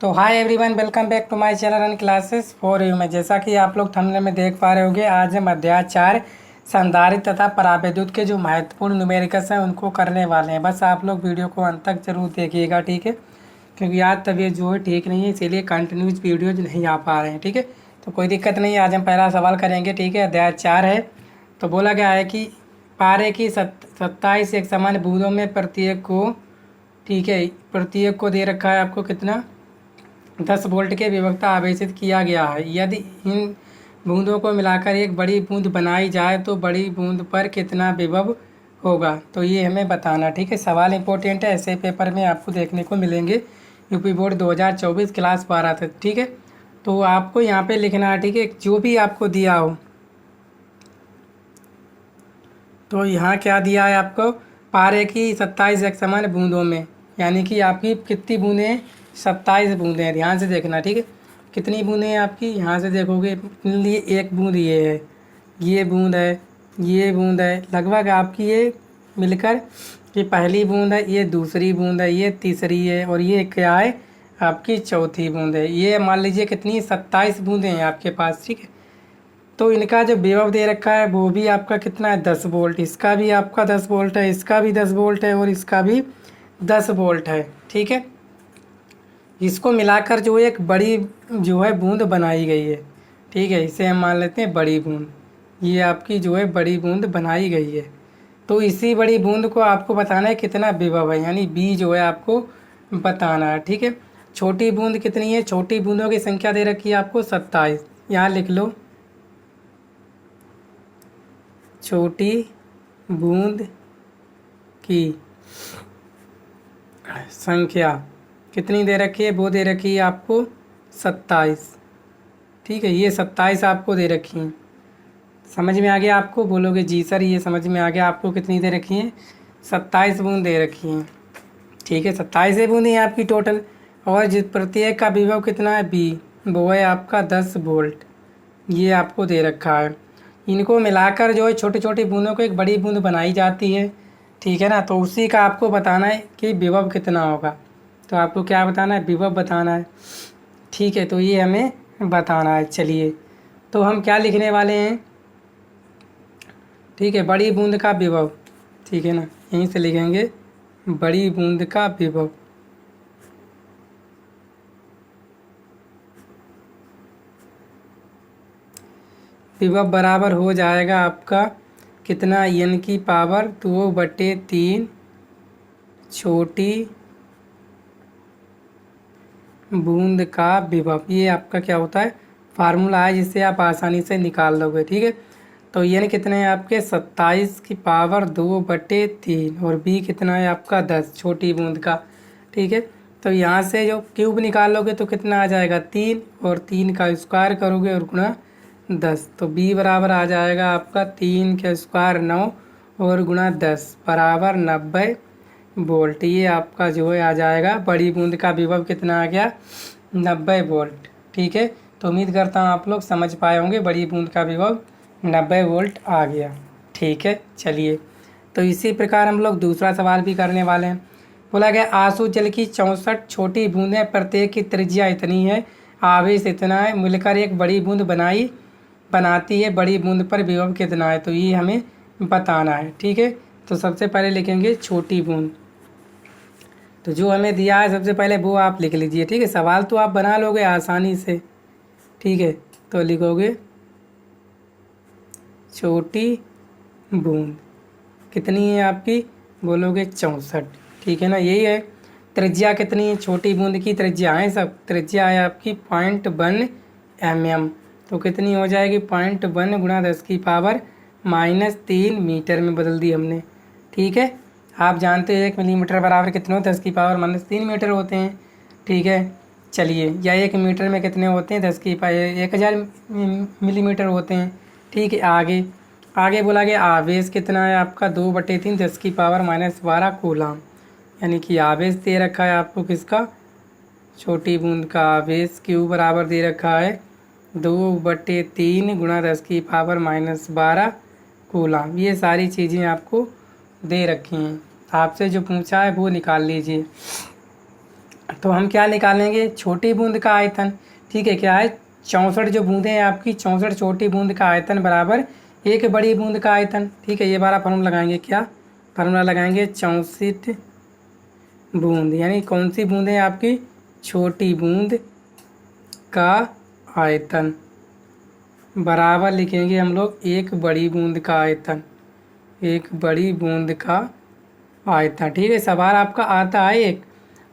तो hi everyone, welcome back to my channel and classes for you में। जैसा कि आप लोग थंबनेल में देख पा रहे होंगे, आज हम अध्याय 4 संधारित्र तथा परावैद्युत के जो महत्वपूर्ण न्यूमेरिकल्स हैं उनको करने वाले हैं। बस आप लोग वीडियो को अंत तक जरूर देखिएगा, ठीक है, क्योंकि आज तबीयत जो है ठीक नहीं है, इसीलिए कंटिन्यूज वीडियोज नहीं आ पा रहे हैं, ठीक है। तो कोई दिक्कत नहीं है, आज हम पहला सवाल करेंगे, ठीक है। अध्याय 4 है। तो बोला गया है कि पारे की 27 एक समान बूंदों में प्रत्येक को, ठीक है, प्रत्येक को दे रखा है आपको कितना 10 वोल्ट के विभक्ता आवेशित किया गया है। यदि इन बूंदों को मिलाकर एक बड़ी बूंद बनाई जाए तो बड़ी बूंद पर कितना विभव होगा, तो ये हमें बताना, ठीक है। सवाल इंपॉर्टेंट है, ऐसे पेपर में आपको देखने को मिलेंगे यूपी बोर्ड 2024 क्लास 12 तक, ठीक है। तो आपको यहाँ पे लिखना है, ठीक है, जो भी आपको दिया हो। तो यहाँ क्या दिया है आपको, पारे की 27 एक समान बूंदों में, यानी कि आपकी कितनी बूंदें हैं, 27 बूंदें हैं। ध्यान से देखना, ठीक है। कितनी बूंदें हैं आपकी, यहाँ से देखोगे लिए एक बूंद ये है, ये बूंद है, ये बूंद है, लगभग आपकी ये मिलकर ये पहली बूंद है, ये दूसरी बूंद है, ये तीसरी है, और ये क्या है आपकी चौथी बूंद है। ये मान लीजिए कितनी 27 बूंदें हैं आपके पास, ठीक है। तो इनका जो विभव दे रखा है वो भी आपका कितना है 10 वोल्ट, इसका भी आपका 10 वोल्ट है, इसका भी 10 वोल्ट है, और इसका भी 10 वोल्ट है, ठीक है। इसको मिलाकर जो एक बड़ी जो है बूंद बनाई गई है, ठीक है, इसे हम मान लेते हैं बड़ी बूंद। ये आपकी जो है बड़ी बूंद बनाई गई है। तो इसी बड़ी बूंद को आपको बताना है कितना विभव है, यानी बी जो है आपको बताना है, ठीक है। छोटी बूंद कितनी है, छोटी बूंदों की संख्या दे रखी है आपको 27। यहाँ लिख लो, छोटी बूंद की संख्या कितनी दे रखी है, वो दे रखी है आपको 27, ठीक है। ये 27 आपको दे रखी हैं। समझ में आ गया आपको, बोलोगे जी सर ये समझ में आ गया। आपको कितनी दे रखी हैं, 27 बूंद दे रखी हैं, ठीक है। 27 बूंद हैं आपकी टोटल, और जिस प्रत्येक का विभव कितना है बी, वो है आपका 10 वोल्ट, ये आपको दे रखा है। इनको मिलाकर जो है छोटी छोटी बूंदों को एक बड़ी बूंद बनाई जाती है, ठीक है ना। तो उसी का आपको बताना है कि विभव कितना होगा। तो आपको क्या बताना है, विभव बताना है, ठीक है। तो ये हमें बताना है। चलिए, तो हम क्या लिखने वाले हैं, ठीक है, बड़ी बूंद का विभव, ठीक है ना, यहीं से लिखेंगे बड़ी बूंद का विभव। विभव बराबर हो जाएगा आपका कितना, n की पावर 2/3 छोटी बूंद का विभव। ये आपका क्या होता है, फार्मूला है जिससे आप आसानी से निकाल लोगे, ठीक है। तो n कितने हैं आपके 27 की पावर 2/3, और b कितना है आपका 10 छोटी बूंद का, ठीक है। तो यहाँ से जो क्यूब निकाल लोगे तो कितना आ जाएगा 3, और 3 का स्क्वायर करोगे और गुणा 10, तो b बराबर आ जाएगा आपका 3 का स्क्वायर 9 और गुणा 10 बराबर 90 वोल्ट। ये आपका जो है आ जाएगा बड़ी बूंद का विभव कितना आ गया 90 वोल्ट, ठीक है। तो उम्मीद करता हूँ आप लोग समझ पाए होंगे, बड़ी बूंद का विभव 90 वोल्ट आ गया, ठीक है। चलिए, तो इसी प्रकार हम लोग दूसरा सवाल भी करने वाले हैं। बोला गया आंसू जल की 64 छोटी बूंदें, प्रत्येक की त्रिज्या इतनी है, आवेश इतना है, मिलकर एक बड़ी बूंद बनाती है, बड़ी बूंद पर विभव कितना है, तो ये हमें बताना है, ठीक है। तो सबसे पहले लिखेंगे छोटी बूंद। तो जो हमें दिया है सबसे पहले वो आप लिख लीजिए, ठीक है। सवाल तो आप बना लोगे आसानी से, ठीक है। तो लिखोगे छोटी बूंद कितनी है आपकी, बोलोगे 64, ठीक है ना। यही है। त्रिज्या कितनी है, छोटी बूंद की त्रिज्या है सब, त्रिज्या है आपकी 0.1 mm। तो कितनी हो जाएगी 0.1 गुणा 10 की पावर -3 मीटर में बदल दी हमने, ठीक है। आप जानते हैं 1 मिलीमीटर बराबर कितने होते हैं 10 की पावर -3 मीटर होते हैं, ठीक है। चलिए, या 1 मीटर में कितने होते हैं 10 की पावर 1000 मिलीमीटर होते हैं, ठीक है। आगे बोला गया आवेश कितना है आपका 2/3 10 की पावर -12 कूलाम, यानी कि आवेश दे रखा है आपको किसका, छोटी बूंद का आवेश क्यू बराबर दे रखा है 2/3 गुणा 10 की पावर -12 कूलाम। ये सारी चीज़ें आपको दे रखी हैं, आपसे जो पूछा है वो निकाल लीजिए। तो हम क्या निकालेंगे, छोटी बूंद का आयतन। ठीक है, क्या है, 64 जो बूंदें हैं आपकी, 64 छोटी बूंद का आयतन बराबर एक बड़ी बूंद का आयतन। ठीक है, ये वाला फार्मूला लगाएंगे, क्या फार्मूला लगाएंगे, 64 बूंद यानी कौन सी बूंदें आपकी, छोटी बूंद का आयतन बराबर लिखेंगे हम लोग एक बड़ी बूंद का आयतन, एक बड़ी बूंद का आयतन। ठीक है, सवाल आपका आता है एक,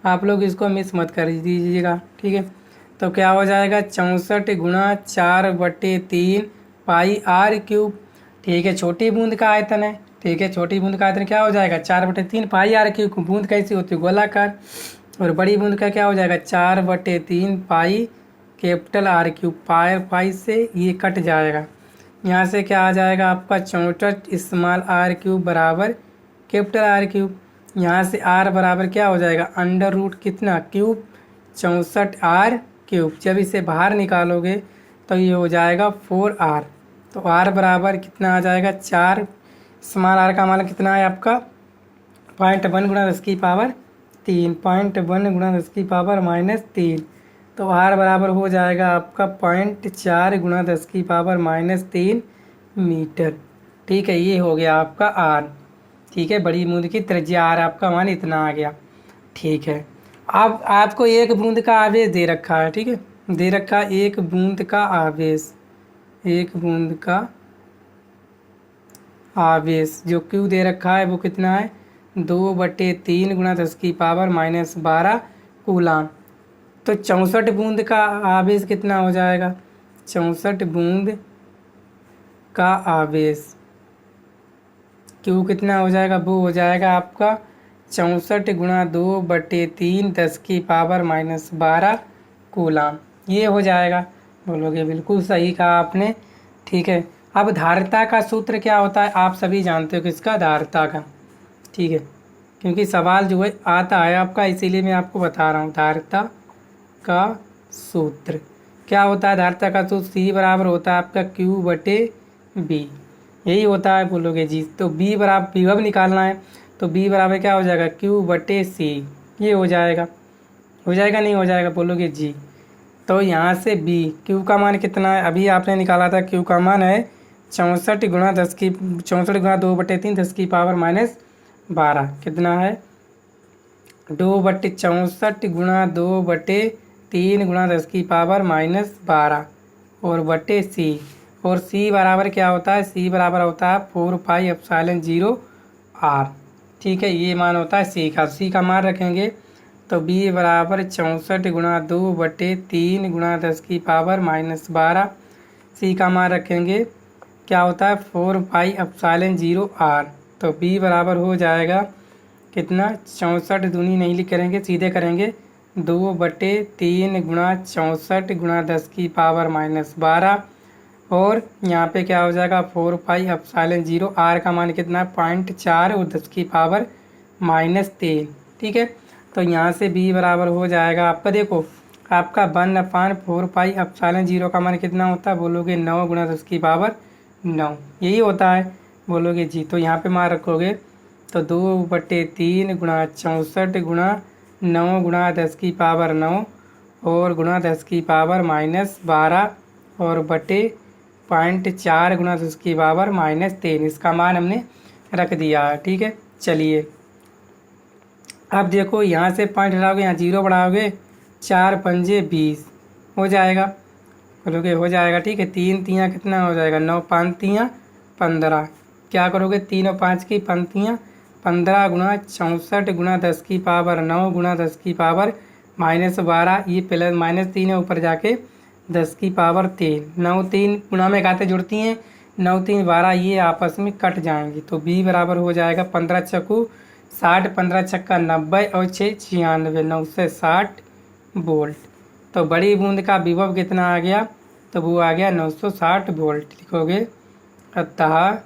आप लोग इसको मिस मत कर दीजिएगा। ठीक है, तो क्या हो जाएगा, 64 गुणा 4/3 पाई आर क्यूब। ठीक है, छोटी बूंद का आयतन है। ठीक है, छोटी बूंद का आयतन क्या हो जाएगा, 4/3 पाई आर क्यूब। बूंद कैसी होती है, गोलाकार। और बड़ी बूंद का क्या हो जाएगा, 4/3 पाई कैपिटल आर क्यूब। पाई से ये कट जाएगा, यहाँ से क्या आ जाएगा आपका 64 स्मॉल आर क्यूब बराबर कैपिटल आर क्यूब। यहाँ से आर बराबर क्या हो जाएगा, अंडर रूट कितना, क्यूब 64 आर क्यूब। जब इसे बाहर निकालोगे तो ये हो जाएगा 4r। तो r बराबर कितना आ जाएगा, 4 स्मॉल r का मान कितना है आपका 0.1 गुणा 10 की पावर 3, 0.1 गुणा 10 की पावर -3। तो r बराबर हो जाएगा आपका 0.4 गुणा 10 की पावर -3 मीटर। ठीक है, ये हो गया आपका r। ठीक है, बड़ी बूंद की त्रिज्या r आपका मान इतना आ गया। ठीक है, अब आपको एक बूंद का आवेश दे रखा है। ठीक है, दे रखा है एक बूंद का आवेश, एक बूंद का आवेश जो क्यू दे रखा है वो कितना है, 2/3 गुणा 10 की पावर -12 कूलाम। तो 64 बूंद का आवेश कितना हो जाएगा, 64 बूंद का आवेश क्यू कितना हो जाएगा, वो हो जाएगा आपका 64 गुणा 2/3 10 की पावर -12 कूलाम। ये हो जाएगा, बोलोगे बिल्कुल सही कहा आपने। ठीक है, अब धारिता का सूत्र क्या होता है, आप सभी जानते हो किसका, धारिता का। ठीक है, क्योंकि सवाल जो है आता है आपका, इसीलिए मैं आपको बता रहा हूँ। धारिता का सूत्र क्या होता है, धारिता का सूत्र C बराबर होता है आपका Q/B, यही होता है, बोलोगे जी। तो B बराबर विभव निकालना है, तो B बराबर क्या हो जाएगा, Q/C। ये हो जाएगा नहीं हो जाएगा, बोलोगे जी। तो यहाँ से B, Q का मान कितना है, अभी आपने निकाला था, Q का मान है 64 गुणा 2/3 10 की पावर -12। कितना है, 2/64 गुणा 2/3 गुणा 10 की पावर -12 और बटे C। और C बराबर क्या होता है, C बराबर होता है 4πε0r। ठीक है, ये मान होता है C का मान रखेंगे तो B बराबर 64 गुणा 2/3 गुणा 10 की पावर -12। C का मान रखेंगे क्या होता है 4πε0r। तो B बराबर हो जाएगा कितना, 64 दूनी नहीं लिख करेंगे, सीधे करेंगे 2/3 गुणा 64 गुणा 10 की पावर -12 और यहाँ पे क्या हो जाएगा 4πε0। r का मान कितना है 0.4 और 10 की पावर -3। ठीक है, तो यहाँ से b बराबर हो जाएगा आपका, देखो आपका 1/4πε0 का मान कितना होता है, बोलोगे 9 गुणा 10 की पावर 9, यही होता है, बोलोगे जी। तो यहाँ पे मान रखोगे तो 2/3 गुणा 64 गुणा 9 गुणा 10 की पावर 9 और गुणा 10 की पावर -12 और बटे 0.4 गुणा 10 की पावर -3। इसका मान हमने रख दिया है। ठीक है, चलिए अब देखो यहाँ से पॉइंट हटाओगे, यहाँ 0 बढ़ाओगे, 4 पंजे 20 हो जाएगा, बोलोगे हो जाएगा। ठीक है, 3 तियाँ कितना हो जाएगा, 9 5 तियाँ 15। क्या करोगे, 3 और 5 की पंक्तियाँ 15 गुणा 64 गुणा 10 की पावर 9 गुणा 10 की पावर -12। ये प्लस -3 है, ऊपर जाके 10 की पावर 3। 9 3 गुणा में घातें जुड़ती हैं, 9 3 12, ये आपस में कट जाएंगी। तो B बराबर हो जाएगा 15 चक्कू 60, 15 छक्का 90 और 6 96, 960 वोल्ट। तो बड़ी बूंद का विभव कितना आ गया, तो वो आ गया 960 वोल्ट। लिखोगे अतः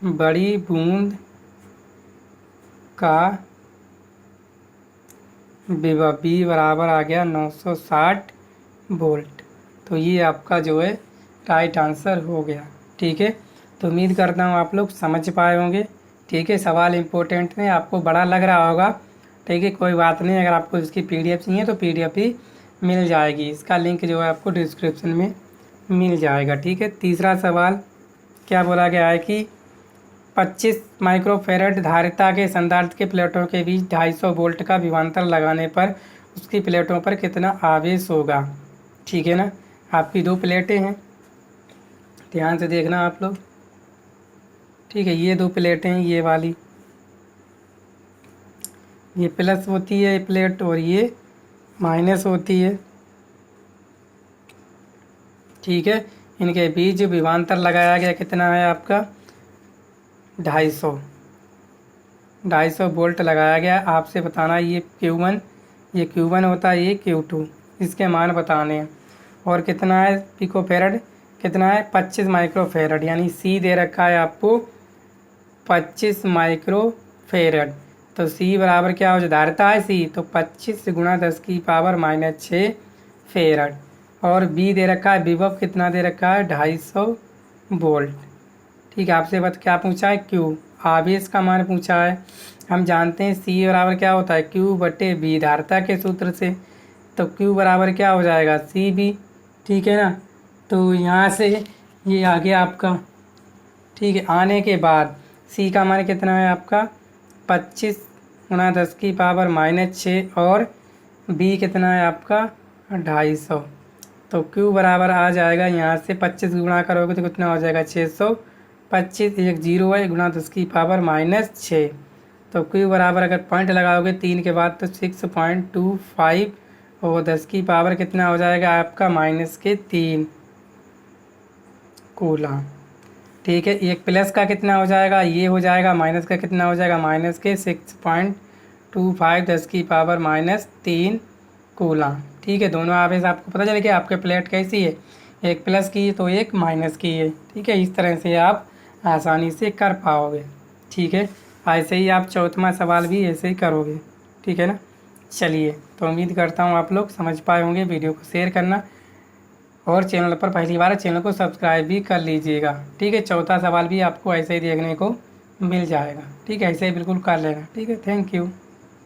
बड़ी बूंद का विभव B बराबर आ गया 960 वोल्ट। तो ये आपका जो है राइट आंसर हो गया। ठीक है, तो उम्मीद करता हूँ आप लोग समझ पाए होंगे। ठीक है, सवाल इम्पोर्टेंट है, आपको बड़ा लग रहा होगा ठीक है, कोई बात नहीं, अगर आपको इसकी PDF चाहिए तो PDF भी मिल जाएगी, इसका लिंक जो है आपको डिस्क्रिप्शन में मिल जाएगा। ठीक है, तीसरा सवाल क्या बोला गया है कि 25 माइक्रोफेरेड धारिता के संधारित्र के प्लेटों के बीच 250 वोल्ट का विभवांतर लगाने पर उसकी प्लेटों पर कितना आवेश होगा। ठीक है ना, आपकी 2 प्लेटें हैं, ध्यान से देखना आप लोग। ठीक है, ये 2 प्लेटें हैं, ये वाली, ये प्लस होती है प्लेट और ये माइनस होती है। ठीक है, इनके बीच जो विभवांतर लगाया गया कितना है आपका 250 वोल्ट लगाया गया। आपसे बताना ये Q1 होता है, ये Q2, इसके मान बताने हैं। और कितना है पिकोफेरेड, कितना है 25 माइक्रोफेरेड, यानी C दे रखा है आपको 25 माइक्रोफेरेड। तो C बराबर क्या हो जाए, धारिता है C, तो 25 गुणा 10⁻⁻6 फेरेड। और B दे रखा है विभव, कितना दे रखा है 250 वोल्ट। ठीक है, आपसे बात क्या पूछा है Q, आवेश का मान पूछा है। हम जानते हैं C बराबर क्या होता है Q/B, धारिता के सूत्र से। तो Q बराबर क्या हो जाएगा CB। ठीक है ना, तो यहाँ से ये आ गया आपका। ठीक है, आने के बाद C का मान कितना है आपका 25 गुणा 10⁻⁻6 और B कितना है आपका 250। तो Q बराबर आ जाएगा, यहाँ से 25 गुणा करोगे तो कितना हो जाएगा 625, एक 0 है, गुणा 10⁻⁻6। तो Q बराबर अगर पॉइंट लगाओगे 3 के बाद तो 6.25 और 10 की पावर कितना हो जाएगा आपका -3 कूलम। ठीक है, एक प्लस का कितना हो जाएगा, ये हो जाएगा, माइनस का कितना हो जाएगा -6.25 10⁻³ कूलम। ठीक है, दोनों आवेश आपको पता चले कि आपके प्लेट कैसी है, एक प्लस की तो एक माइनस की है। ठीक है, इस तरह से आप आसानी से कर पाओगे। ठीक है, ऐसे ही आप चौथा सवाल भी ऐसे ही करोगे। ठीक है ना, चलिए, तो उम्मीद करता हूँ आप लोग समझ पाए होंगे। वीडियो को शेयर करना और चैनल पर पहली बार चैनल को सब्सक्राइब भी कर लीजिएगा। ठीक है, चौथा सवाल भी आपको ऐसे ही देखने को मिल जाएगा। ठीक है, ऐसे ही बिल्कुल कर लेना। ठीक है, थैंक यू।